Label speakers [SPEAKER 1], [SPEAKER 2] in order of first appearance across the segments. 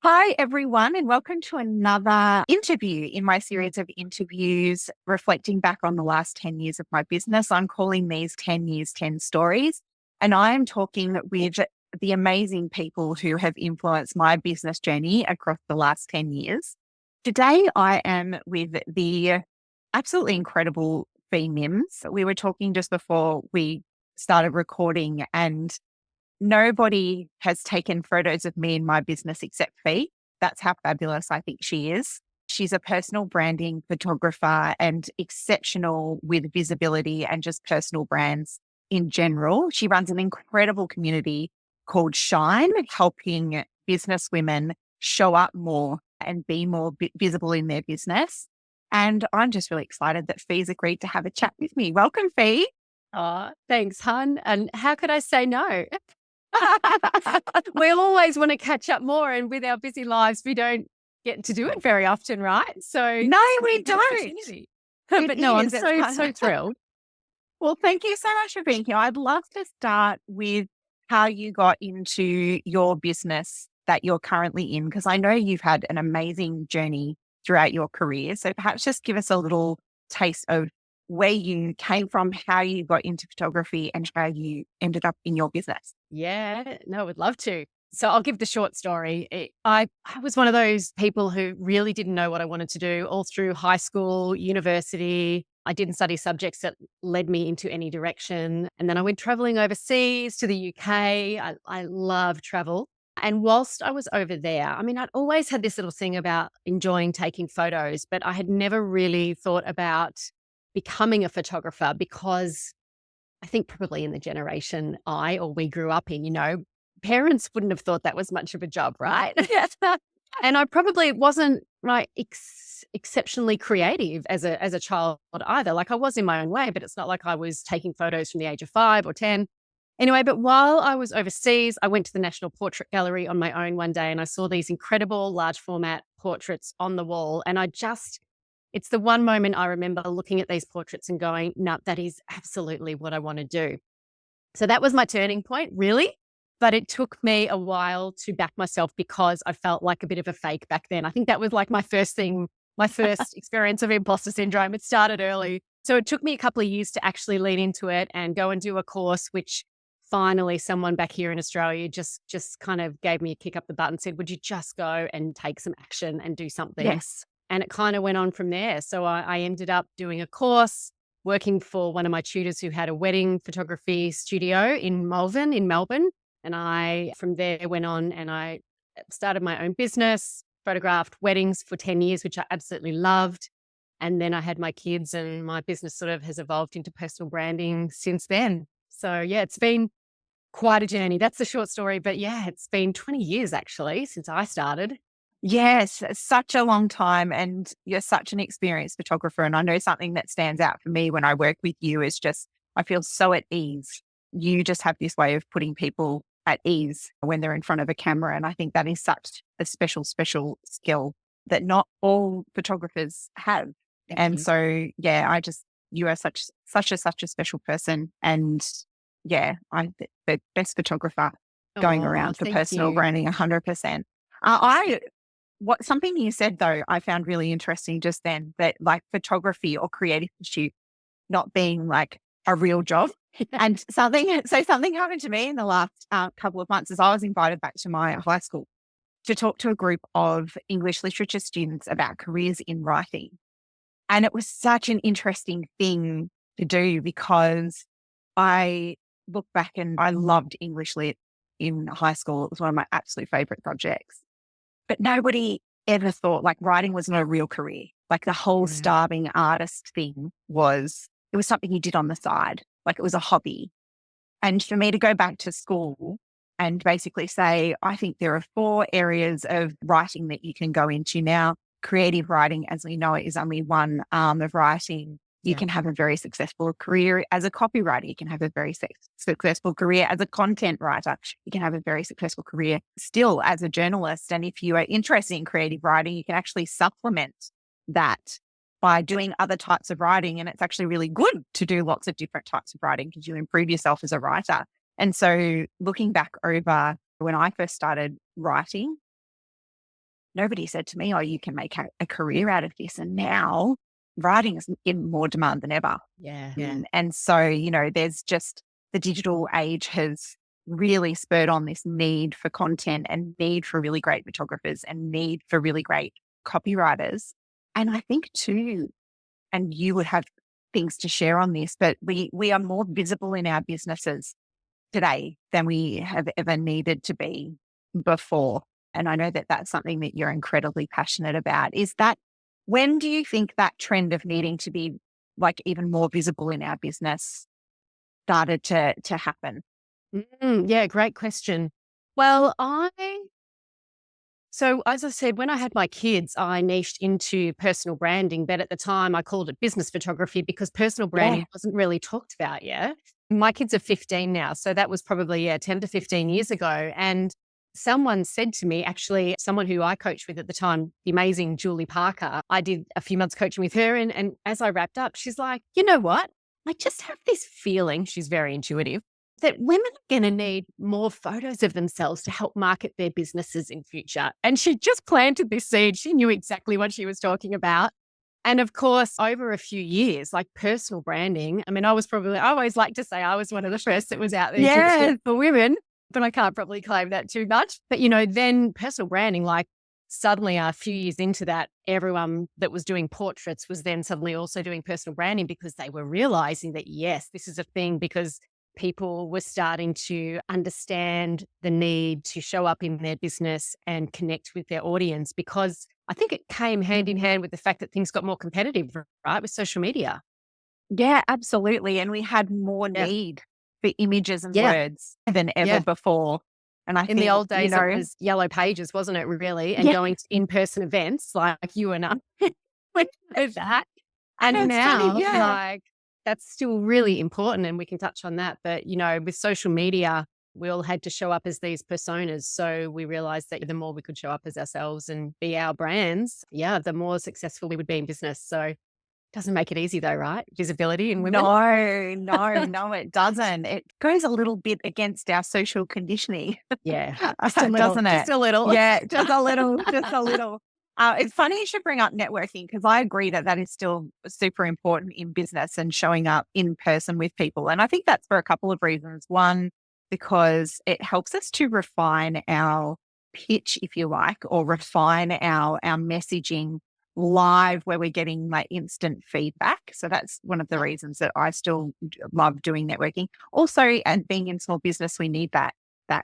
[SPEAKER 1] Hi, everyone, and welcome to another interview in my series of interviews reflecting back on the last 10 years of my business. I'm calling these 10 years, 10 stories. And I'm talking with the amazing people who have influenced my business journey across the last 10 years. Today, I am with the absolutely incredible Fi Mims. We were talking just before we started recording, and nobody has taken photos of me and my business except Fee. That's how fabulous I think she is. She's a personal branding photographer and exceptional with visibility and just personal brands in general. She runs an incredible community called Shine, helping business women show up more and be more visible in their business. And I'm just really excited that Fee's agreed to have a chat with me. Welcome, Fee.
[SPEAKER 2] Oh, thanks, hun. And how could I say no? We'll always want to catch up more, and with our busy lives, we don't get to do it very often, right? So,
[SPEAKER 1] No, we
[SPEAKER 2] good
[SPEAKER 1] don't.
[SPEAKER 2] opportunity.
[SPEAKER 1] It
[SPEAKER 2] But no, I'm
[SPEAKER 1] is. It's
[SPEAKER 2] so
[SPEAKER 1] fun.
[SPEAKER 2] thrilled.
[SPEAKER 1] Well, thank you so much for being here. I'd love to start with how you got into your business that you're currently in, because I know you've had an amazing journey throughout your career. So perhaps just give us a little taste of where you came from, how you got into photography, and how you ended up in your business.
[SPEAKER 2] Yeah, no, I would love to. So I'll give the short story. I was one of those people who really didn't know what I wanted to do all through high school, university. I didn't study subjects that led me into any direction. And then I went traveling overseas to the UK. I love travel. And whilst I was over there, I mean, I'd always had this little thing about enjoying taking photos, but I had never really thought about becoming a photographer because I think probably in the generation we grew up in, parents wouldn't have thought that was much of a job, right? Yes. And I probably wasn't like exceptionally creative as a child either. Like I was in my own way, but it's not like I was taking photos from the age of 5 or 10. Anyway, but while I was overseas, I went to the National Portrait Gallery on my own one day and I saw these incredible large format portraits on the wall. And it's the one moment I remember looking at these portraits and going, no, that is absolutely what I want to do. So that was my turning point, really. But it took me a while to back myself because I felt like a bit of a fake back then. I think that was like my first thing, my first experience of imposter syndrome. It started early. So it took me a couple of years to actually lean into it and go and do a course, which finally someone back here in Australia just kind of gave me a kick up the butt and said, would you just go and take some action and do something?
[SPEAKER 1] Yes.
[SPEAKER 2] And it kind of went on from there. So I ended up doing a course, working for one of my tutors who had a wedding photography studio in Melbourne. And I, from there, went on and I started my own business, photographed weddings for 10 years, which I absolutely loved. And then I had my kids and my business sort of has evolved into personal branding since then. So yeah, it's been quite a journey. That's the short story. But yeah, it's been 20 years actually since I started.
[SPEAKER 1] Yes, it's such a long time, and you're such an experienced photographer. And I know something that stands out for me when I work with you is just, I feel so at ease. You just have this way of putting people at ease when they're in front of a camera. And I think that is such a special skill that not all photographers have.
[SPEAKER 2] Thank
[SPEAKER 1] And
[SPEAKER 2] you.
[SPEAKER 1] so, yeah, you are such a special person. And yeah, the best photographer going
[SPEAKER 2] Oh,
[SPEAKER 1] around for
[SPEAKER 2] thank
[SPEAKER 1] personal
[SPEAKER 2] you.
[SPEAKER 1] branding, 100%. I what something you said though, I found really interesting just then, that like photography or creative pursuit not being like a real job. And something happened to me in the last couple of months as I was invited back to my high school to talk to a group of English literature students about careers in writing. And it was such an interesting thing to do because I look back and I loved English lit in high school. It was one of my absolute favorite subjects. But nobody ever thought like writing wasn't a real career. Like the whole
[SPEAKER 2] Yeah.
[SPEAKER 1] starving artist thing it was something you did on the side. Like it was a hobby. And for me to go back to school and basically say, I think there are 4 areas of writing that you can go into now. Creative writing, as we know it, is only one arm of writing. You
[SPEAKER 2] Yeah.
[SPEAKER 1] can have a very successful career as a copywriter. You can have a very successful career as a content writer. You can have a very successful career still as a journalist. And if you are interested in creative writing, you can actually supplement that by doing other types of writing. And it's actually really good to do lots of different types of writing because you improve yourself as a writer. And so looking back over when I first started writing, nobody said to me, oh, you can make a career out of this. And now writing is in more demand than ever.
[SPEAKER 2] Yeah.
[SPEAKER 1] And so, there's just the digital age has really spurred on this need for content and need for really great photographers and need for really great copywriters. And I think too, and you would have things to share on this, but we are more visible in our businesses today than we have ever needed to be before. And I know that that's something that you're incredibly passionate about. When do you think that trend of needing to be like even more visible in our business started to happen?
[SPEAKER 2] Yeah, great question. Well, so as I said, when I had my kids, I niched into personal branding, but at the time I called it business photography because personal branding wasn't really talked about yet. My kids are 15 now, so that was probably 10 to 15 years ago. And someone said to me, actually, someone who I coached with at the time, the amazing Julie Parker, I did a few months coaching with her. And as I wrapped up, she's like, you know what? I just have this feeling, she's very intuitive, that women are going to need more photos of themselves to help market their businesses in future. And she just planted this seed. She knew exactly what she was talking about. And of course, over a few years, like personal branding, I mean, I always like to say I was one of the first that was out there doing it for women, but I can't probably claim that too much. But, then personal branding, like suddenly a few years into that, everyone that was doing portraits was then suddenly also doing personal branding because they were realizing that, yes, this is a thing because people were starting to understand the need to show up in their business and connect with their audience, because I think it came hand in hand with the fact that things got more competitive, right, with social media.
[SPEAKER 1] Yeah, absolutely. And we had more need for images and
[SPEAKER 2] Yeah.
[SPEAKER 1] words than ever before. And I
[SPEAKER 2] In
[SPEAKER 1] think,
[SPEAKER 2] the old days, it was yellow pages, wasn't it, really? And going to in-person events like you and I went with that. And
[SPEAKER 1] it's
[SPEAKER 2] now,
[SPEAKER 1] funny,
[SPEAKER 2] like, that's still really important, and we can touch on that. But, with social media, we all had to show up as these personas. So we realized that the more we could show up as ourselves and be our brands, the more successful we would be in business. So doesn't make it easy though, right? Visibility in women.
[SPEAKER 1] No, it doesn't. It goes a little bit against our social conditioning.
[SPEAKER 2] Yeah. Just a little,
[SPEAKER 1] doesn't it?
[SPEAKER 2] Just a little.
[SPEAKER 1] Yeah, just a little, just a little. It's funny you should bring up networking because I agree that is still super important in business and showing up in person with people. And I think that's for a couple of reasons. One, because it helps us to refine our pitch, if you like, or refine our messaging live where we're getting like instant feedback. So that's one of the reasons that I still love doing networking. Also, and being in small business, we need that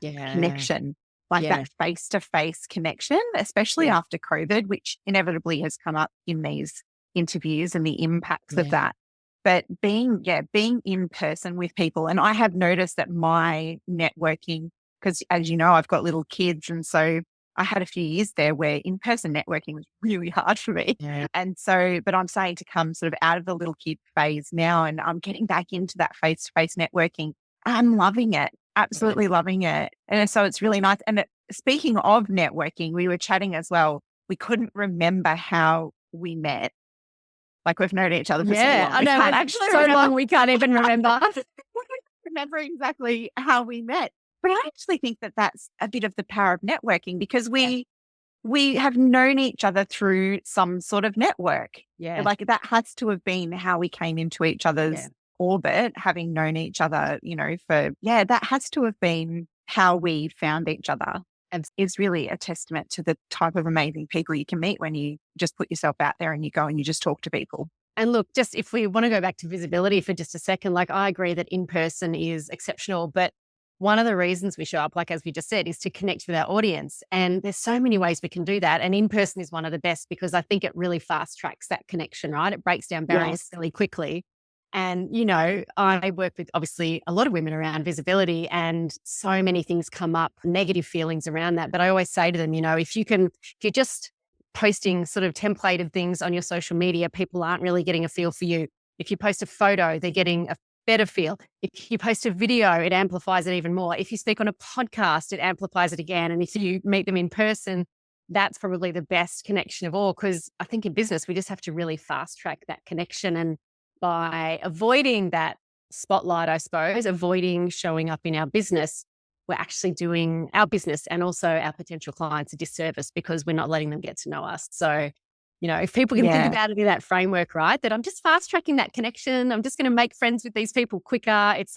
[SPEAKER 1] connection, like that face-to-face connection, especially after COVID, which inevitably has come up in these interviews and the impacts of that. But being in person with people. And I have noticed that my networking, because as you know, I've got little kids. And so I had a few years there where in-person networking was really hard for me.
[SPEAKER 2] Yeah.
[SPEAKER 1] And so, but I'm saying to come sort of out of the little kid phase now, and I'm getting back into that face-to-face networking. I'm loving it. Absolutely loving it. And so it's really nice. And speaking of networking, we were chatting as well. We couldn't remember how we met. Like we've known each other for so long.
[SPEAKER 2] I know. So long we can't even remember.
[SPEAKER 1] We don't remember exactly how we met. But I actually think that that's a bit of the power of networking because we have known each other through some sort of network.
[SPEAKER 2] Yeah.
[SPEAKER 1] Like that has to have been how we came into each other's orbit, having known each other, that has to have been how we found each other. And is really a testament to the type of amazing people you can meet when you just put yourself out there and you go and you just talk to people.
[SPEAKER 2] And look, just if we want to go back to visibility for just a second, like I agree that in person is exceptional, but one of the reasons we show up, like as we just said, is to connect with our audience. And there's so many ways we can do that. And in person is one of the best because I think it really fast tracks that connection, right? It breaks down barriers really quickly. And, I work with obviously a lot of women around visibility and so many things come up, negative feelings around that. But I always say to them, if you're just posting sort of templated things on your social media, people aren't really getting a feel for you. If you post a photo, they're getting a better feel. If you post a video, it amplifies it even more. If you speak on a podcast, it amplifies it again. And if you meet them in person, that's probably the best connection of all. Because I think in business, we just have to really fast track that connection. And by avoiding that spotlight, I suppose, avoiding showing up in our business, we're actually doing our business and also our potential clients a disservice because we're not letting them get to know us. So, if people can think
[SPEAKER 1] Yeah.
[SPEAKER 2] about it in that framework, right, that I'm just fast tracking that connection, I'm just going to make friends with these people quicker. It's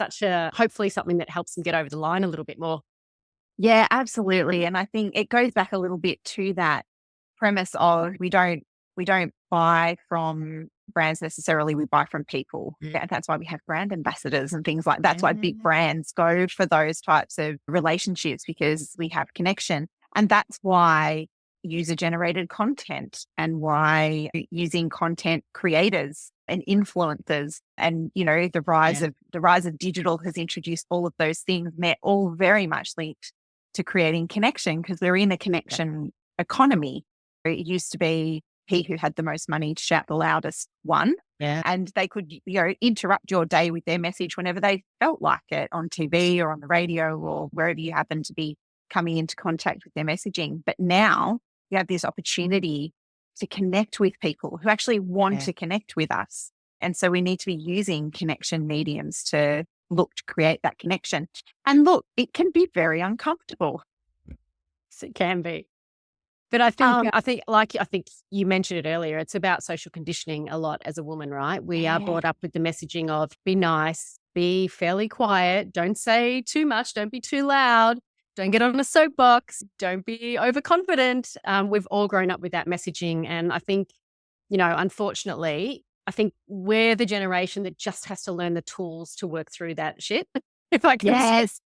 [SPEAKER 2] hopefully something that helps them get over the line a little bit more.
[SPEAKER 1] Yeah, absolutely. And I think it goes back a little bit to that premise of we don't buy from brands necessarily, we buy from people. Yeah, that's why we have brand ambassadors and things like that's why big brands go for those types of relationships because we have connection. And that's why user generated content and why using content creators and influencers and the rise of digital has introduced all of those things, and they're all very much linked to creating connection because we're in a connection economy. It used to be he who had the most money to shout the loudest won.
[SPEAKER 2] Yeah.
[SPEAKER 1] And they could, interrupt your day with their message whenever they felt like it on TV or on the radio or wherever you happen to be coming into contact with their messaging. But now you have this opportunity to connect with people who actually want to connect with us. And so we need to be using connection mediums to look to create that connection. And look, it can be very uncomfortable.
[SPEAKER 2] Yes, it can be. But I think you mentioned it earlier, it's about social conditioning a lot as a woman, right? We are brought up with the messaging of be nice, be fairly quiet, don't say too much, don't be too loud, don't get on a soapbox, don't be overconfident. We've all grown up with that messaging. And I think, unfortunately, I think we're the generation that just has to learn the tools to work through that shit. If I can
[SPEAKER 1] Yes.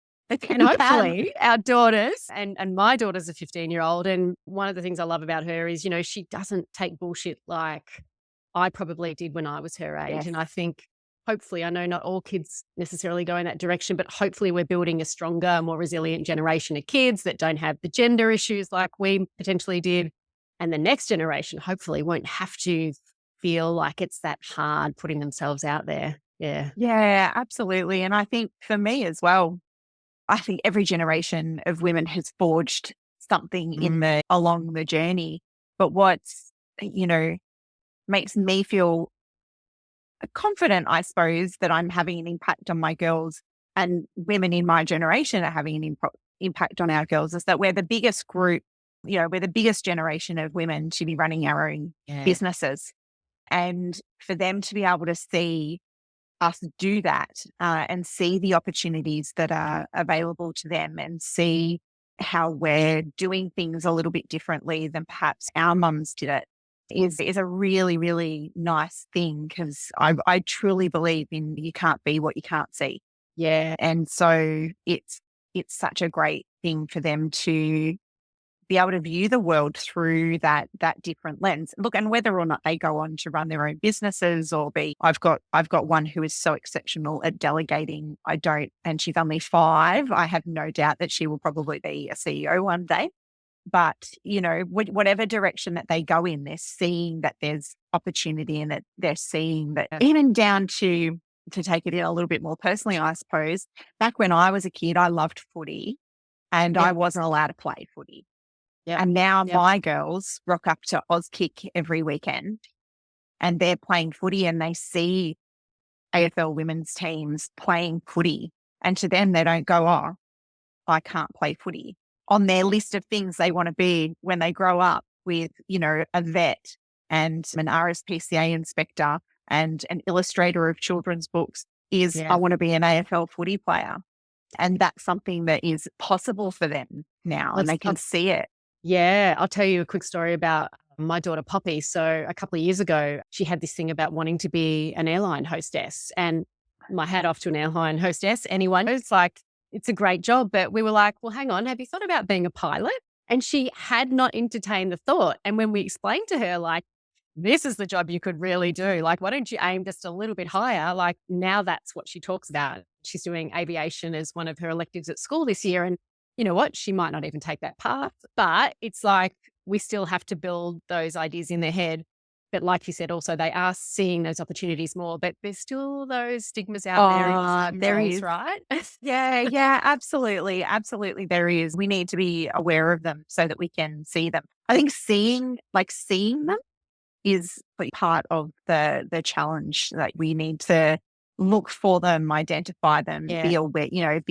[SPEAKER 2] and hopefully our daughters, and my daughter's a 15-year-old, and one of the things I love about her is, she doesn't take bullshit like I probably did when I was her age.
[SPEAKER 1] Yes.
[SPEAKER 2] And I think hopefully, I know not all kids necessarily go in that direction, but hopefully we're building a stronger, more resilient generation of kids that don't have the gender issues like we potentially did. And the next generation hopefully won't have to feel like it's that hard putting themselves out there. Yeah.
[SPEAKER 1] Yeah, absolutely. And I think for me as well, I think every generation of women has forged something along the journey. But what's, makes me feel confident, I suppose, that I'm having an impact on my girls and women in my generation are having an impact on our girls is that we're the biggest group, we're the biggest generation of women to be running our own businesses. And for them to be able to see us do that and see the opportunities that are available to them and see how we're doing things a little bit differently than perhaps our mums did it is a really, really nice thing because I truly believe in you can't be what you can't see.
[SPEAKER 2] Yeah.
[SPEAKER 1] And so it's such a great thing for them to be able to view the world through that different lens. Look, and whether or not they go on to run their own businesses or I've got one who is so exceptional at delegating. And she's only 5. I have no doubt that she will probably be a CEO one day. But, whatever direction that they go in, they're seeing that there's opportunity and that they're seeing that even down to take it in a little bit more personally, I suppose, back when I was a kid, I loved footy and I wasn't allowed to play footy.
[SPEAKER 2] Yep.
[SPEAKER 1] And now my girls rock up to Auskick every weekend and they're playing footy and they see AFL women's teams playing footy. And to them, they don't go, oh, I can't play footy. On their list of things they want to be when they grow up with, a vet and an RSPCA inspector and an illustrator of children's books is I want to be an AFL footy player. And that's something that is possible for them now and they can see it.
[SPEAKER 2] Yeah, I'll tell you a quick story about my daughter Poppy. So a couple of years ago, she had this thing about wanting to be an airline hostess, and my hat off to an airline hostess. Anyone, it's like, it's a great job. But we were like, well, hang on, have you thought about being a pilot? And she had not entertained the thought. And when we explained to her, like, this is the job you could really do. Like, why don't you aim just a little bit higher? Like, now that's what she talks about. She's doing aviation as one of her electives at school this year. And you know what? She might not even take that path, but it's like we still have to build those ideas in their head. But like you said, also they are seeing those opportunities more, but there's still those stigmas out there.
[SPEAKER 1] There is,
[SPEAKER 2] right?
[SPEAKER 1] Yeah, absolutely. Absolutely. There is. We need to be aware of them so that we can see them. I think seeing them is part of the challenge. Like we need to look for them, identify them, be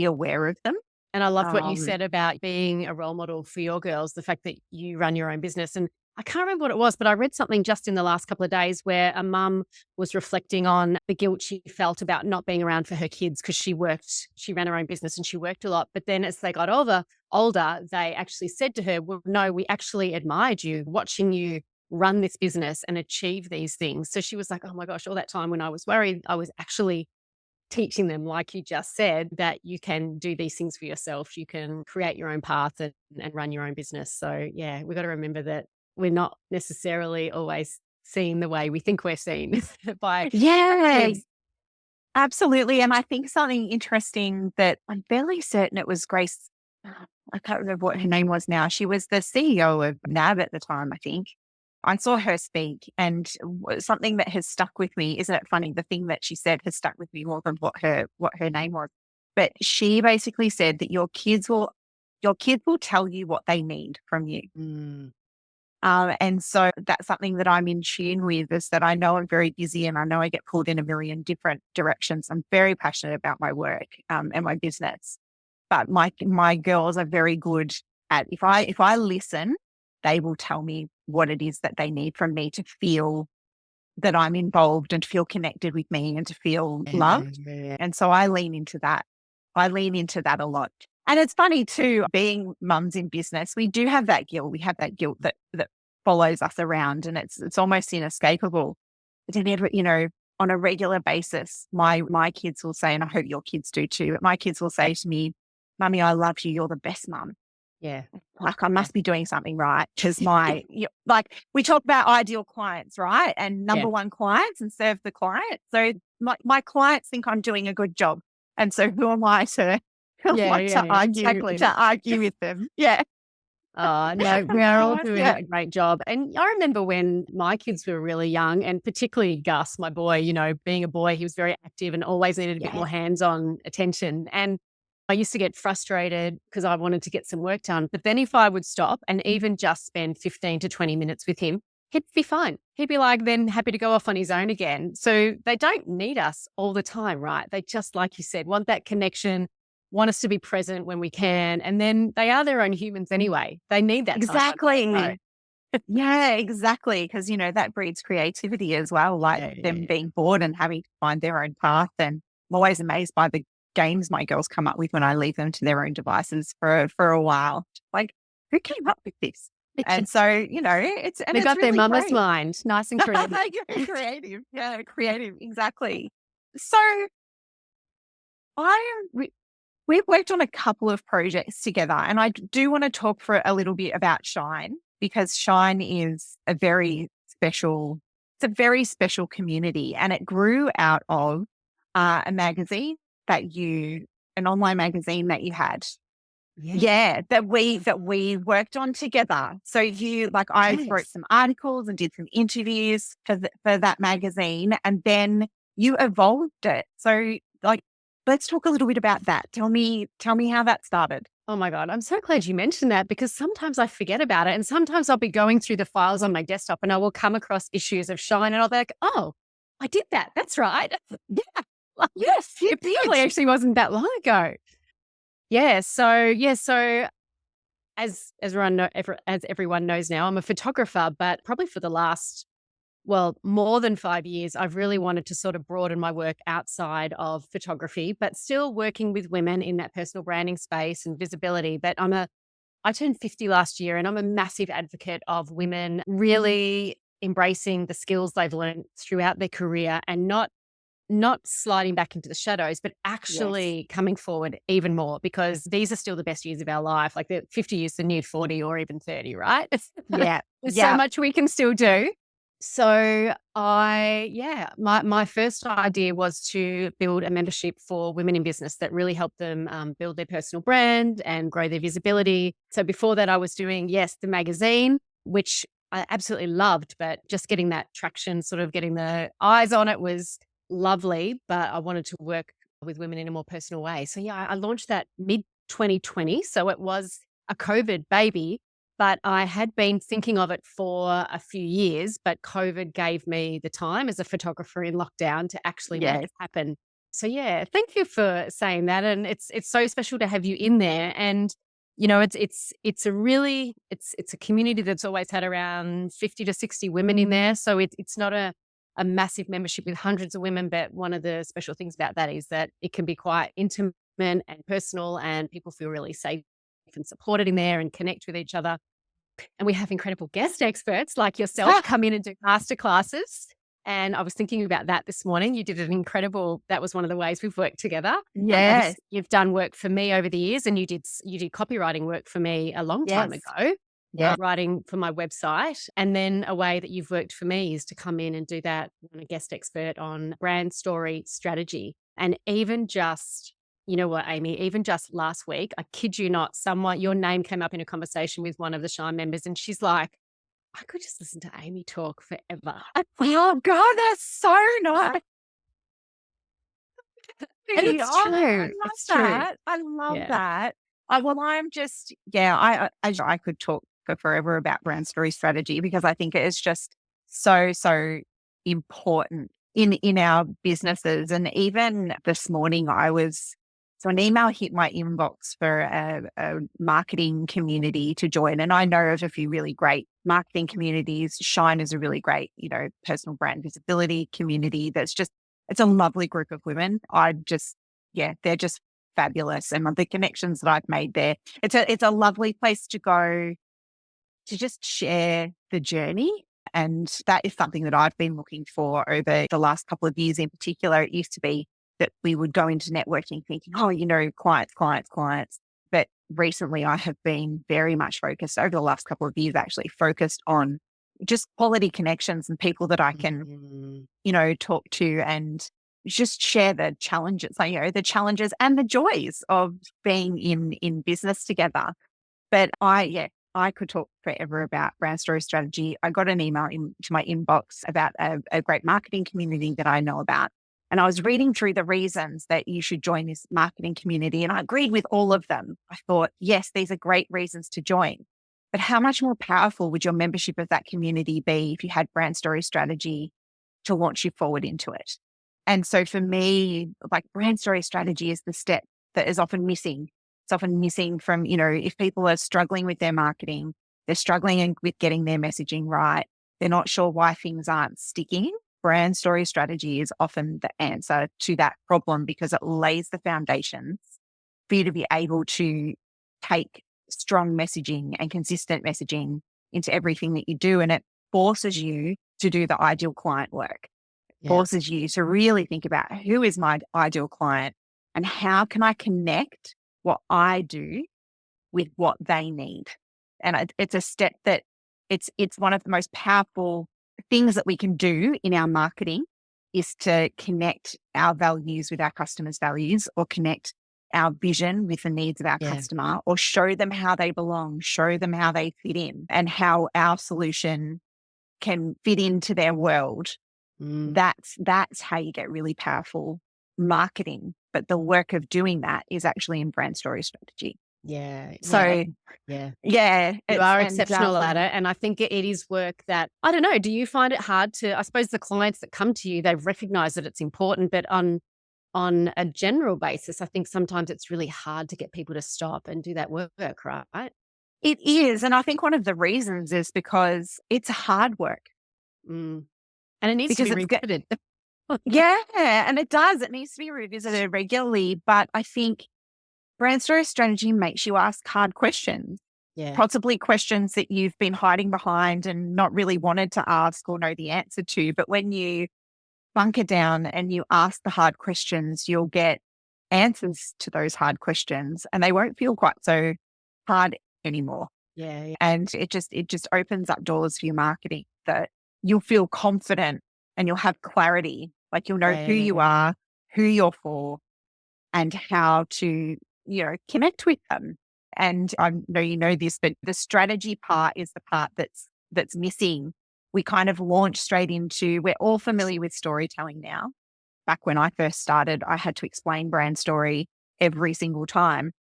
[SPEAKER 1] aware of them.
[SPEAKER 2] And I loved what you
[SPEAKER 1] Um,
[SPEAKER 2] said about being a role model for your girls, the fact that you run your own business. And I can't remember what it was, but I read something just in the last couple of days where a mum was reflecting on the guilt she felt about not being around for her kids because she ran her own business and she worked a lot. But then as they got older, they actually said to her, well, no, we actually admired you, watching you run this business and achieve these things. So she was like, oh my gosh, all that time when I was worried, I was actually teaching them, like you just said, that you can do these things for yourself. You can create your own path and run your own business. So, yeah, we've got to remember that we're not necessarily always seen the way we think we're seen by
[SPEAKER 1] yeah,
[SPEAKER 2] kids.
[SPEAKER 1] absolutely. And I think something interesting that I'm fairly certain it was Grace. I can't remember what her name was now. She was the CEO of NAB at the time, I think. I saw her speak, and something that has stuck with me. Isn't it funny? The thing that she said has stuck with me more than what her name was. But she basically said that your kids will tell you what they need from you.
[SPEAKER 2] Mm,
[SPEAKER 1] And so that's something that I'm in tune with, is that I know I'm very busy and I know I get pulled in a million different directions. I'm very passionate about my work and my business, but my girls are very good at, if I listen, they will tell me what it is that they need from me to feel that I'm involved and to feel connected with me and to feel loved.
[SPEAKER 2] yeah.
[SPEAKER 1] And so I lean into that. I lean into that a lot. And it's funny too, being mums in business, we do have that guilt. We have that guilt that follows us around, and it's almost inescapable. But then on a regular basis, my kids will say, and I hope your kids do too, but my kids will say to me, Mummy, I love you. You're the best mum.
[SPEAKER 2] Yeah.
[SPEAKER 1] Like, I must be doing something right, because like we talk about ideal clients, right? And
[SPEAKER 2] Yeah.
[SPEAKER 1] number one clients, and serve the client. So my clients think I'm doing a good job. And so who am I to,
[SPEAKER 2] Yeah. Yeah. Exactly.
[SPEAKER 1] to argue with them? Yeah.
[SPEAKER 2] Oh, no, we are all doing
[SPEAKER 1] Yeah.
[SPEAKER 2] a great job. And I remember when my kids were really young, and particularly Gus, my boy, being a boy, he was very active and always needed a bit more
[SPEAKER 1] Yeah.
[SPEAKER 2] hands-on attention. And I used to get frustrated because I wanted to get some work done. But then if I would stop and even just spend 15 to 20 minutes with him, he'd be fine. He'd be like, then happy to go off on his own again. So they don't need us all the time, right? They just, like you said, want that connection, want us to be present when we can. And then they are their own humans anyway. They need that time.
[SPEAKER 1] Exactly. Yeah, exactly. Because, that breeds creativity as well, like them
[SPEAKER 2] Yeah.
[SPEAKER 1] being bored and having to find their own path. And I'm always amazed by the games my girls come up with when I leave them to their own devices for a while. Like, who came up with this? And so,
[SPEAKER 2] They
[SPEAKER 1] it's
[SPEAKER 2] got their
[SPEAKER 1] really
[SPEAKER 2] mama's
[SPEAKER 1] great.
[SPEAKER 2] mind. Nice and creative.
[SPEAKER 1] Creative. Yeah, creative. Exactly. So we've worked on a couple of projects together, and I do want to talk for a little bit about Shine, because Shine is it's a very special community, and it grew out of a magazine an online magazine that you had.
[SPEAKER 2] Yeah.
[SPEAKER 1] Yeah, that we worked on together. So I wrote
[SPEAKER 2] Yes.
[SPEAKER 1] some articles and did some interviews for that magazine, and then you evolved it. So let's talk a little bit about that. Tell me how that started.
[SPEAKER 2] Oh my God. I'm so glad you mentioned that, because sometimes I forget about it. And sometimes I'll be going through the files on my desktop and I will come across issues of Shine and I'll be like, oh, I did that. That's right.
[SPEAKER 1] Yeah.
[SPEAKER 2] Like,
[SPEAKER 1] Yes, you
[SPEAKER 2] it probably
[SPEAKER 1] did.
[SPEAKER 2] actually wasn't that long ago. So as everyone knows now, I'm a photographer, but probably for the last, well, more than 5 years, I've really wanted to sort of broaden my work outside of photography, but still working with women in that personal branding space and visibility. But I turned 50 last year, and I'm a massive advocate of women really embracing the skills they've learned throughout their career and not sliding back into the shadows, but
[SPEAKER 1] Yes.
[SPEAKER 2] actually coming forward even more, because these are still the best years of our life. Like, the 50 years, the new 40 or even 30, right?
[SPEAKER 1] Yeah.
[SPEAKER 2] There's so
[SPEAKER 1] Yeah.
[SPEAKER 2] much we can still do. So my first idea was to build a membership for women in business that really helped them build their personal brand and grow their visibility. So before that, I was doing, yes, the magazine, which I absolutely loved, but just getting that traction, sort of getting the eyes on it, was lovely. But I wanted to work with women in a more personal way. So yeah, I launched that mid 2020. So it was a COVID baby, but I had been thinking of it for a few years, but COVID gave me the time as a photographer in lockdown to actually make
[SPEAKER 1] Yes.
[SPEAKER 2] it happen. So yeah, thank you for saying that. And it's so special to have you in there. And it's a really it's a community that's always had around 50 to 60 women in there. So it's not a massive membership with hundreds of women, but one of the special things about that is that it can be quite intimate and personal, and people feel really safe and supported in there and connect with each other. And we have incredible guest experts like yourself come in and do masterclasses. And I was thinking about that this morning. You did an incredible, that was one of the ways we've worked together.
[SPEAKER 1] Yes.
[SPEAKER 2] You've done work for me over the years, and you did copywriting work for me a long time
[SPEAKER 1] Yes.
[SPEAKER 2] ago.
[SPEAKER 1] Yeah.
[SPEAKER 2] Writing for my website. And then a way that you've worked for me is to come in and do that. I'm a guest expert on brand story strategy. And even just, you know what, Amy, even just last week, I kid you not, your name came up in a conversation with one of the Shine members, and she's like, I could just listen to Amy talk forever.
[SPEAKER 1] Oh God, that's so nice.
[SPEAKER 2] And it's
[SPEAKER 1] Oh,
[SPEAKER 2] true.
[SPEAKER 1] I love
[SPEAKER 2] It's true.
[SPEAKER 1] that. I love
[SPEAKER 2] Yeah.
[SPEAKER 1] that. Well, I'm just, I could talk for forever about brand story strategy because I think it is just so important in our businesses. And even this morning, so an email hit my inbox for a marketing community to join. And I know of a few really great marketing communities. Shine is a really great, personal brand visibility community it's a lovely group of women. They're just fabulous. And the connections that I've made there, it's a lovely place to go to just share the journey. And that is something that I've been looking for over the last couple of years in particular. It used to be that we would go into networking thinking, clients. But recently I have been very much focused over the last couple of years, actually focused on just quality connections and people that I can, talk to and just share the challenges, the challenges and the joys of being in business together. But I could talk forever about brand story strategy. I got an email into my inbox about a great marketing community that I know about. And I was reading through the reasons that you should join this marketing community, and I agreed with all of them. I thought, yes, these are great reasons to join. But how much more powerful would your membership of that community be if you had brand story strategy to launch you forward into it? And so for me, like brand story strategy is the step that is often missing. It's often missing from, if people are struggling with their marketing, they're struggling with getting their messaging right, they're not sure why things aren't sticking. Brand story strategy is often the answer to that problem because it lays the foundations for you to be able to take strong messaging and consistent messaging into everything that you do. And it forces you to do the ideal client work. It forces you to really think about who is my ideal client and how can I connect what I do with what they need. And it's a step that it's one of the most powerful things that we can do in our marketing is to connect our values with our customers' values, or connect our vision with the needs of our customer, or show them how they belong, show them how they fit in and how our solution can fit into their world. That's how you get really powerful marketing. But the work of doing that is actually in brand story strategy.
[SPEAKER 2] Yeah.
[SPEAKER 1] So
[SPEAKER 2] you
[SPEAKER 1] are
[SPEAKER 2] are exceptional at it. And I think it is work that, I don't know, do you find it hard to, I suppose the clients that come to you, they've recognized that it's important, but on a general basis, I think sometimes it's really hard to get people to stop and do that work, right?
[SPEAKER 1] It is. And I think one of the reasons is because it's hard work.
[SPEAKER 2] And it needs to be revisited.
[SPEAKER 1] And it does. It needs to be revisited regularly. But I think brand story strategy makes you ask hard questions. Possibly questions that you've been hiding behind and not really wanted to ask or know the answer to. But when you bunker down and you ask the hard questions, you'll get answers to those hard questions and they won't feel quite so hard anymore. And it just opens up doors for your marketing that you'll feel confident and you'll have clarity. Like you'll know who you are, who you're for, and how to, connect with them. And I know you know this, but the strategy part is the part that's missing. We kind of launch straight into, we're all familiar with storytelling now. Back when I first started, I had to explain brand story every single time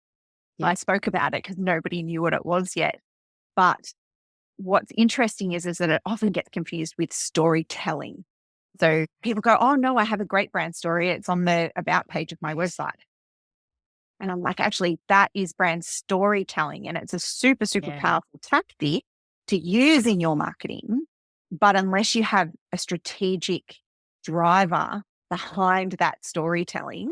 [SPEAKER 1] I spoke about it because nobody knew what it was yet. But what's interesting is that it often gets confused with storytelling. So people go, oh no, I have a great brand story. It's on the about page of my website. And I'm like, actually, that is brand storytelling. And it's a super, super
[SPEAKER 2] Yeah.
[SPEAKER 1] powerful tactic to use in your marketing. But unless you have a strategic driver behind that storytelling,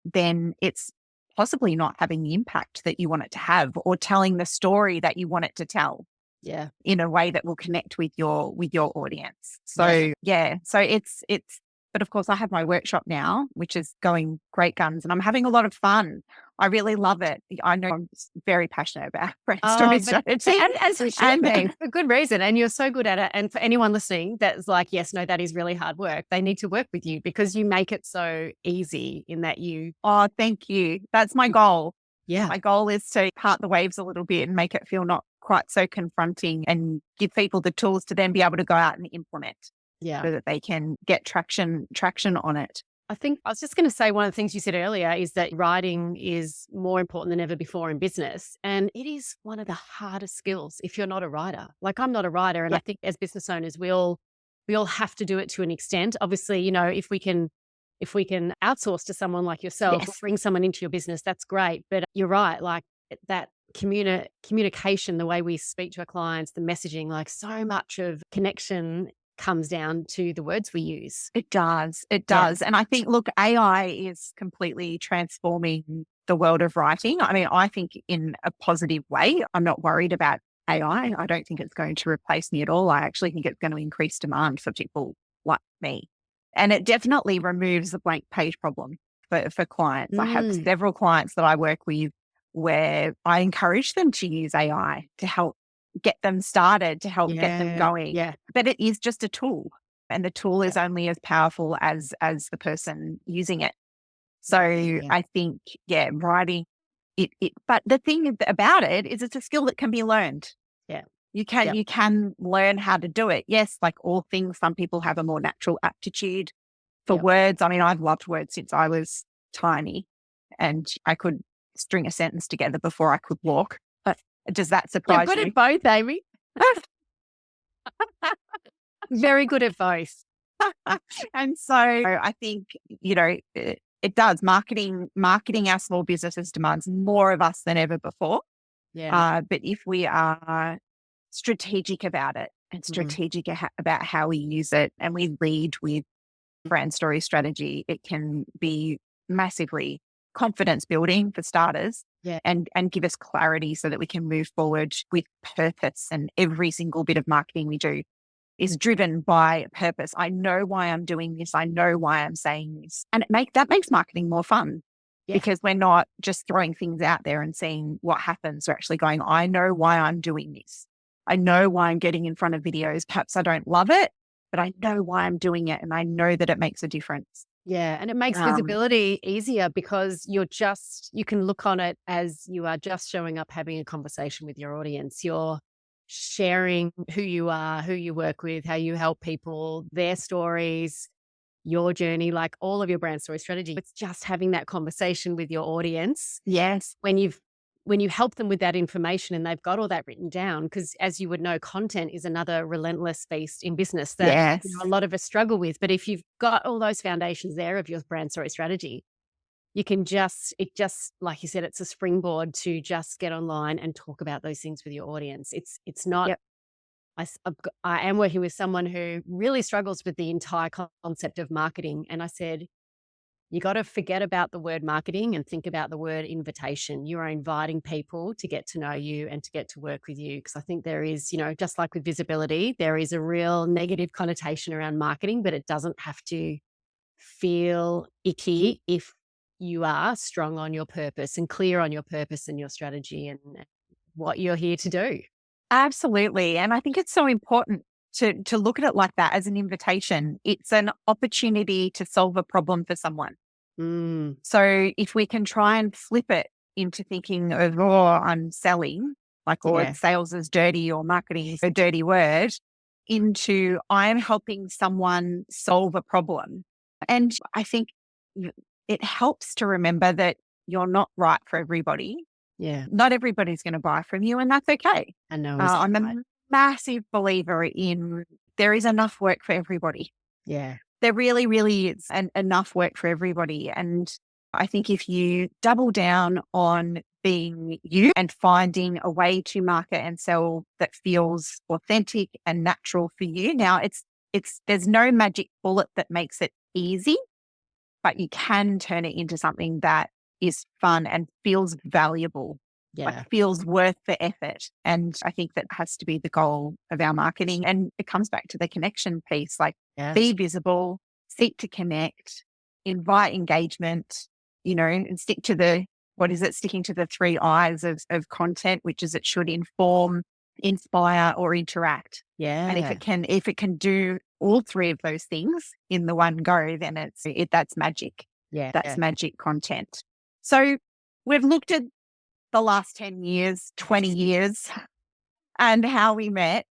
[SPEAKER 1] then it's possibly not having the impact that you want it to have, or telling the story that you want it to tell
[SPEAKER 2] Yeah.
[SPEAKER 1] in a way that will connect with your audience. So so it's but of course I have my workshop now, which is going great guns, and I'm having a lot of fun. I really love it. I know I'm very passionate about brand story strategy.
[SPEAKER 2] And as we should be, for good reason. And you're so good at it. And for anyone listening that's like, yes, no, that is really hard work, they need to work with you because you make it so easy in that you.
[SPEAKER 1] Oh, thank you. That's my goal.
[SPEAKER 2] Yeah.
[SPEAKER 1] My goal is to part the waves a little bit and make it feel not quite so confronting, and give people the tools to then be able to go out and implement,
[SPEAKER 2] Yeah.
[SPEAKER 1] so that they can get traction on it.
[SPEAKER 2] I think I was just going to say one of the things you said earlier is that writing is more important than ever before in business. And it is one of the hardest skills if you're not a writer. Like I'm not a writer. And I think as business owners, we all have to do it to an extent. Obviously, you know, if we can outsource to someone like yourself, or bring someone into your business, that's great. But you're right. Like that communication, the way we speak to our clients, the messaging, like so much of connection comes down to the words we use.
[SPEAKER 1] It does. It does. And I think, look, AI is completely transforming the world of writing. I mean, I think in a positive way. I'm not worried about AI. I don't think it's going to replace me at all. I actually think it's going to increase demand for people like me. And it definitely removes the blank page problem for clients. I have several clients that I work with where I encourage them to use AI to help get them started, to help get them going.
[SPEAKER 2] Yeah.
[SPEAKER 1] But it is just a tool, and the tool is only as powerful as the person using it. So I think, writing it, but the thing about it is it's a skill that can be learned.
[SPEAKER 2] Yeah.
[SPEAKER 1] You can learn how to do it. Yes, like all things, some people have a more natural aptitude for words. I mean, I've loved words since I was tiny, and I could string a sentence together before I could walk. But does that surprise you?
[SPEAKER 2] You're good at both, Amy. Very good at both.
[SPEAKER 1] And so I think, you know, it does. Marketing our small businesses demands more of us than ever before.
[SPEAKER 2] Yeah.
[SPEAKER 1] But if we are strategic about it, and strategic about how we use it, and we lead with brand story strategy, it can be massively confidence building for starters. And give us clarity so that we can move forward with purpose. And every single bit of marketing we do is driven by purpose. I know why I'm doing this. I know why I'm saying this. And that makes marketing more fun, because we're not just throwing things out there and seeing what happens. We're actually going, I know why I'm doing this. I know why I'm getting in front of videos. Perhaps I don't love it, but I know why I'm doing it, and I know that it makes a difference.
[SPEAKER 2] Yeah. And it makes visibility easier because you can look on it as you are just showing up, having a conversation with your audience. You're sharing who you are, who you work with, how you help people, their stories, your journey, like all of your brand story strategy. It's just having that conversation with your audience.
[SPEAKER 1] Yes.
[SPEAKER 2] When you help them with that information and they've got all that written down, because as you would know, content is another relentless beast in business that a lot of us struggle with. But if you've got all those foundations there of your brand story strategy, you can like you said, it's a springboard to just get online and talk about those things with your audience. It's not, I am working with someone who really struggles with the entire concept of marketing. And I said, you got to forget about the word marketing and think about the word invitation. You are inviting people to get to know you and to get to work with you. Because I think there is, you know, just like with visibility, there is a real negative connotation around marketing, but it doesn't have to feel icky if you are strong on your purpose and clear on your purpose and your strategy and what you're here to do.
[SPEAKER 1] Absolutely. And I think it's so important to look at it like that, as an invitation. It's an opportunity to solve a problem for someone. So if we can try and flip it into thinking of, I'm selling, like, or sales is dirty, or marketing is a dirty word, into I'm helping someone solve a problem. And I think it helps to remember that you're not right for everybody.
[SPEAKER 2] Yeah.
[SPEAKER 1] Not everybody's going to buy from you, and that's okay.
[SPEAKER 2] I know.
[SPEAKER 1] I'm a massive believer in there is enough work for everybody.
[SPEAKER 2] Yeah.
[SPEAKER 1] There really, really is enough work for everybody. And I think if you double down on being you and finding a way to market and sell that feels authentic and natural for you. Now there's no magic bullet that makes it easy, but you can turn it into something that is fun and feels valuable,
[SPEAKER 2] Yeah.
[SPEAKER 1] like feels worth the effort. And I think that has to be the goal of our marketing. And it comes back to the connection piece, like be
[SPEAKER 2] Yes.
[SPEAKER 1] visible, seek to connect, invite engagement, and stick to sticking to the three I's of content, which is it should inform, inspire, or interact. And
[SPEAKER 2] Yeah.
[SPEAKER 1] if it can do all three of those things in the one go, then that's magic.
[SPEAKER 2] Yeah.
[SPEAKER 1] That's magic content. So we've looked at the last 10 years, 20 years, and how we met.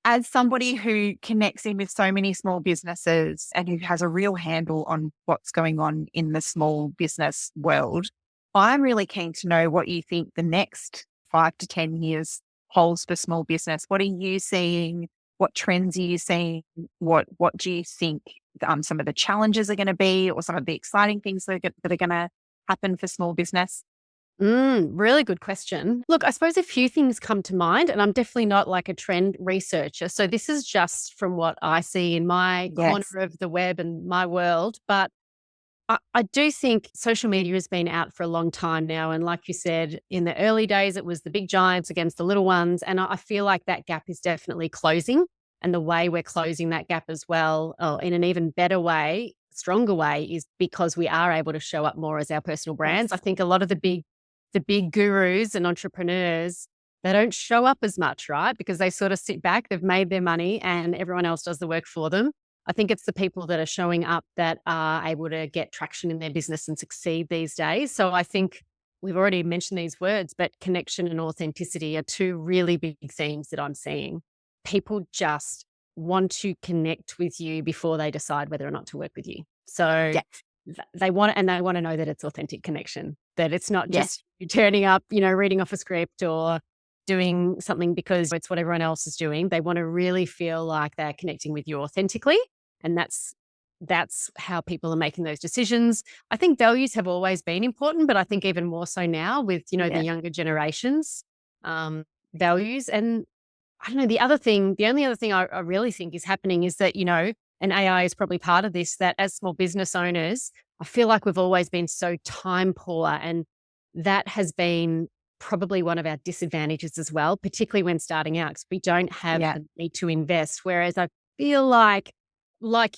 [SPEAKER 1] As somebody who connects in with so many small businesses and who has a real handle on what's going on in the small business world, I'm really keen to know what you think the next 5 to 10 years holds for small business. What are you seeing? What trends are you seeing? What do you think some of the challenges are going to be, or some of the exciting things that are going to happen for small business?
[SPEAKER 2] Really good question. Look, I suppose a few things come to mind, and I'm definitely not like a trend researcher. So this is just from what I see in my corner
[SPEAKER 1] Yes.
[SPEAKER 2] of the web and my world. But I do think social media has been out for a long time now. And like you said, in the early days, it was the big giants against the little ones. And I feel like that gap is definitely closing. And the way we're closing that gap as well, in an even better way, stronger way, is because we are able to show up more as our personal brands. I
[SPEAKER 1] Yes.
[SPEAKER 2] think a lot of the big gurus and entrepreneurs, they don't show up as much, right? Because they sort of sit back, they've made their money and everyone else does the work for them. I think it's the people that are showing up that are able to get traction in their business and succeed these days. So I think we've already mentioned these words, but connection and authenticity are two really big themes that I'm seeing. People just want to connect with you before they decide whether or not to work with you. So
[SPEAKER 1] Yes.
[SPEAKER 2] they want to know that it's authentic connection, that it's not
[SPEAKER 1] Yes.
[SPEAKER 2] just you turning up, reading off a script or doing something because it's what everyone else is doing. They want to really feel like they're connecting with you authentically. And that's how people are making those decisions. I think values have always been important, but I think even more so now with, the
[SPEAKER 1] Yes.
[SPEAKER 2] younger generations, values. And I don't know, the only other thing I really think is happening is that, and AI is probably part of this, that as small business owners, I feel like we've always been so time poor. And that has been probably one of our disadvantages as well, particularly when starting out, because we don't have
[SPEAKER 1] Yeah.
[SPEAKER 2] the need to invest. Whereas I feel like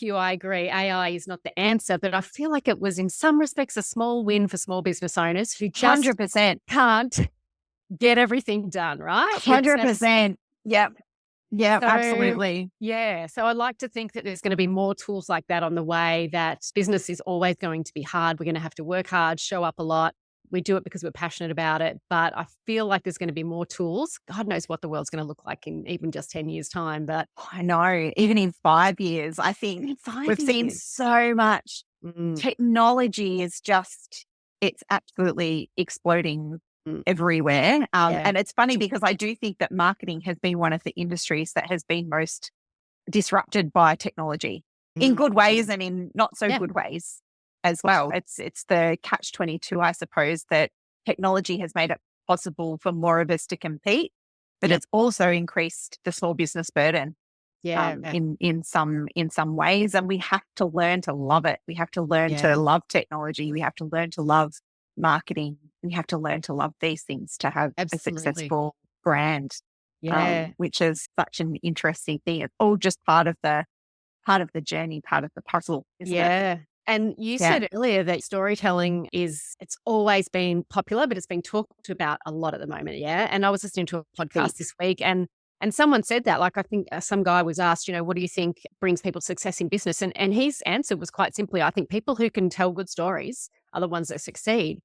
[SPEAKER 2] you, I agree, AI is not the answer, but I feel like it was in some respects a small win for small business owners who just
[SPEAKER 1] 100%.
[SPEAKER 2] can't get everything done, right?
[SPEAKER 1] 100%. Yep. Yeah,
[SPEAKER 2] So,
[SPEAKER 1] absolutely.
[SPEAKER 2] yeah. So I'd like to think that there's going to be more tools like that on the way, that business is always going to be hard. We're going to have to work hard, show up a lot. We do it because we're passionate about it. But I feel like there's going to be more tools. God knows what the world's going to look like in even just 10 years' time. But
[SPEAKER 1] I know. Even in 5 years, I think
[SPEAKER 2] 5 years.
[SPEAKER 1] we've seen so much.
[SPEAKER 2] Mm,
[SPEAKER 1] Technology is it's absolutely exploding
[SPEAKER 2] mm,
[SPEAKER 1] everywhere.
[SPEAKER 2] yeah.
[SPEAKER 1] And it's funny because I do think that marketing has been one of the industries that has been most disrupted by technology in
[SPEAKER 2] Mm,
[SPEAKER 1] good ways and in not so
[SPEAKER 2] yeah.
[SPEAKER 1] good ways as well. It's the catch-22, I suppose, that technology has made it possible for more of us to compete, but
[SPEAKER 2] Yep.
[SPEAKER 1] it's also increased the small business burden
[SPEAKER 2] Yeah.
[SPEAKER 1] in some ways. And we have to learn to love it. We have to learn
[SPEAKER 2] Yeah.
[SPEAKER 1] to love technology. We have to learn to love marketing. We have to learn to love these things to have a
[SPEAKER 2] Absolutely.
[SPEAKER 1] successful brand,
[SPEAKER 2] Yeah.
[SPEAKER 1] which is such an interesting thing. It's all just part of the journey, part of the puzzle, isn't it?
[SPEAKER 2] Yeah. And you
[SPEAKER 1] Yeah.
[SPEAKER 2] said earlier that storytelling it's always been popular, but it's been talked about a lot at the moment. Yeah. And I was listening to a podcast this week and someone said that, like, I think some guy was asked, what do you think brings people success in business? And his answer was quite simply, I think people who can tell good stories are the ones that succeed.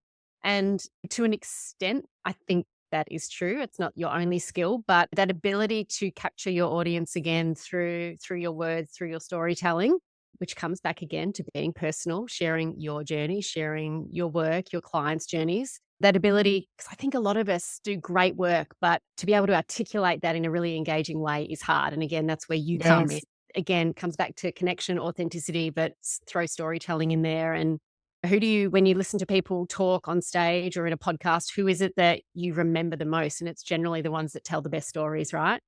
[SPEAKER 2] And to an extent, I think that is true. It's not your only skill, but that ability to capture your audience again through your words, through your storytelling, which comes back again to being personal, sharing your journey, sharing your work, your clients' journeys. That ability, because I think a lot of us do great work, but to be able to articulate that in a really engaging way is hard. And again, that's where you come in.
[SPEAKER 1] Yes.
[SPEAKER 2] again, comes back to connection, authenticity, but throw storytelling in there. And when you listen to people talk on stage or in a podcast, who is it that you remember the most? And it's generally the ones that tell the best stories, right?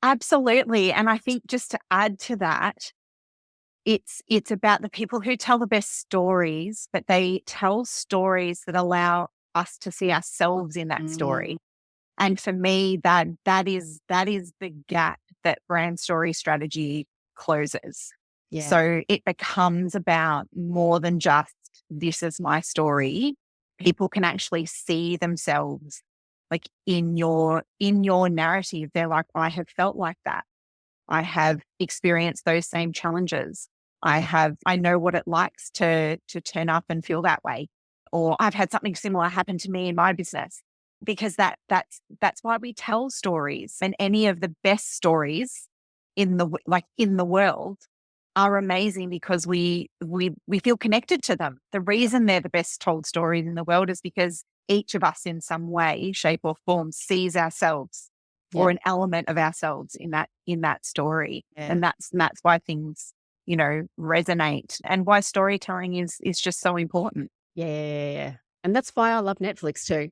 [SPEAKER 1] Absolutely. And I think just to add to that, it's about the people who tell the best stories, but they tell stories that allow us to see ourselves in that story. And for me, that is the gap that brand story strategy closes.
[SPEAKER 2] Yeah.
[SPEAKER 1] So it becomes about more than just this is my story. People can actually see themselves like in your narrative. They're like, I have felt like that. I have experienced those same challenges. I know what it likes to turn up and feel that way. Or I've had something similar happen to me in my business, because that's why we tell stories. And any of the best stories in the world are amazing because we feel connected to them. The reason they're the best told stories in the world is because each of us in some way, shape or form sees ourselves or an element of ourselves in that story.
[SPEAKER 2] Yeah.
[SPEAKER 1] And that's why things, resonate, and why storytelling is just so important.
[SPEAKER 2] Yeah. And that's why I love Netflix too.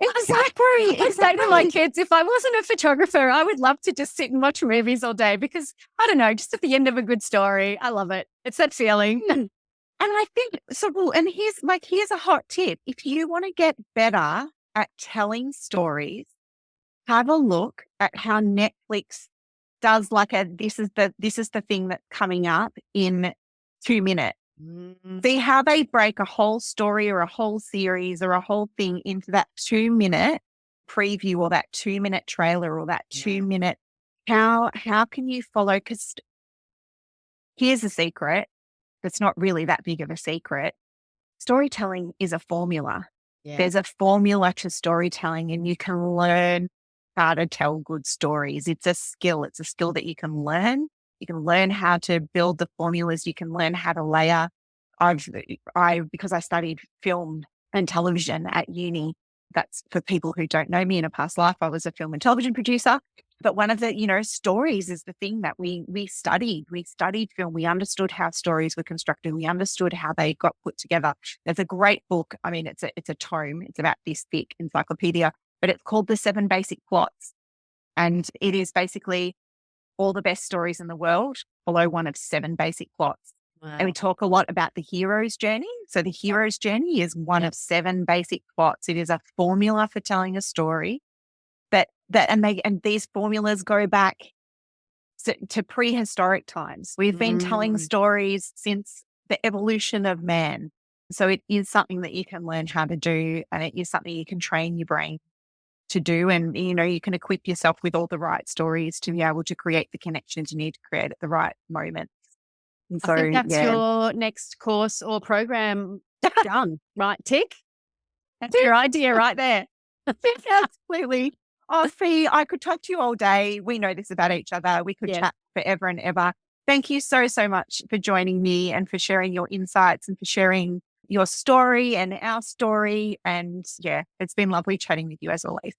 [SPEAKER 1] Exactly.
[SPEAKER 2] I say to my kids, if I wasn't a photographer, I would love to just sit and watch movies all day because, I don't know, just at the end of a good story, I love it. It's that feeling.
[SPEAKER 1] And I think so. Well, and here's a hot tip. If you want to get better at telling stories, have a look at how Netflix does this is the thing that's coming up in 2 minutes. See how they break a whole story or a whole series or a whole thing into that 2-minute preview or that 2-minute trailer or that 2-minute. How can you follow? Because here's a secret that's not really that big of a secret. Storytelling is a formula.
[SPEAKER 2] Yeah.
[SPEAKER 1] There's a formula to storytelling, and you can learn how to tell good stories. It's a skill. It's a skill that you can learn. You can learn how to build the formulas. You can learn how to layer. Because I studied film and television at uni. That's for people who don't know me. In a past life, I was a film and television producer. But one of the, stories is the thing that we studied. We studied film. We understood how stories were constructed. We understood how they got put together. There's a great book. I mean, it's a tome. It's about this thick encyclopedia, but it's called The 7 Basic Plots. And it is basically all the best stories in the world follow one of 7 basic plots.
[SPEAKER 2] Wow.
[SPEAKER 1] And we talk a lot about the hero's journey. So the hero's journey is one of 7 basic plots. It is a formula for telling a story and these formulas go back to prehistoric times. We've been telling stories since the evolution of man. So it is something that you can learn how to do, and it is something you can train your brain to do. And, you can equip yourself with all the right stories to be able to create the connections you need to create at the right moment. And so,
[SPEAKER 2] I think that's your next course or program done, right? Tick. That's your idea right there.
[SPEAKER 1] Absolutely. Oh, Fi, I could talk to you all day. We know this about each other. We could chat forever and ever. Thank you so, so much for joining me and for sharing your insights and for sharing your story and our story. And it's been lovely chatting with you as always.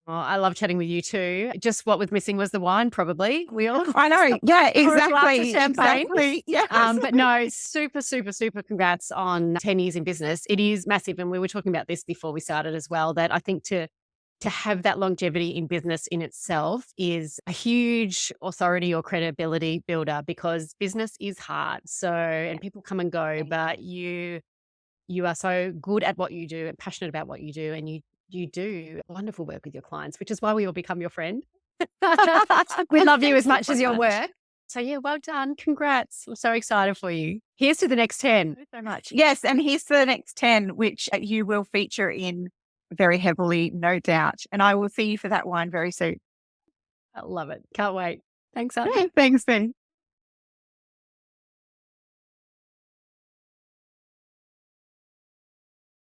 [SPEAKER 2] Well, I love chatting with you too. Just what was missing was the wine, probably. We all.
[SPEAKER 1] I know. Yeah, exactly.
[SPEAKER 2] Champagne.
[SPEAKER 1] Exactly. Yes.
[SPEAKER 2] But no, super, super, super congrats on 10 years in business. It is massive. And we were talking about this before we started as well, that I think to have that longevity in business in itself is a huge authority or credibility builder, because business is hard. So, and people come and go, but you are so good at what you do and passionate about what you do, and you do wonderful work with your clients, which is why we all become your friend. We love you as much as your work. So well done. Congrats. I'm so excited for you. Here's to the next 10.
[SPEAKER 1] Thank you so much. Yes. And here's to the next 10, which you will feature in very heavily, no doubt. And I will see you for that wine very soon.
[SPEAKER 2] I love it. Can't wait. Thanks, Anna.
[SPEAKER 1] Thanks, Ben.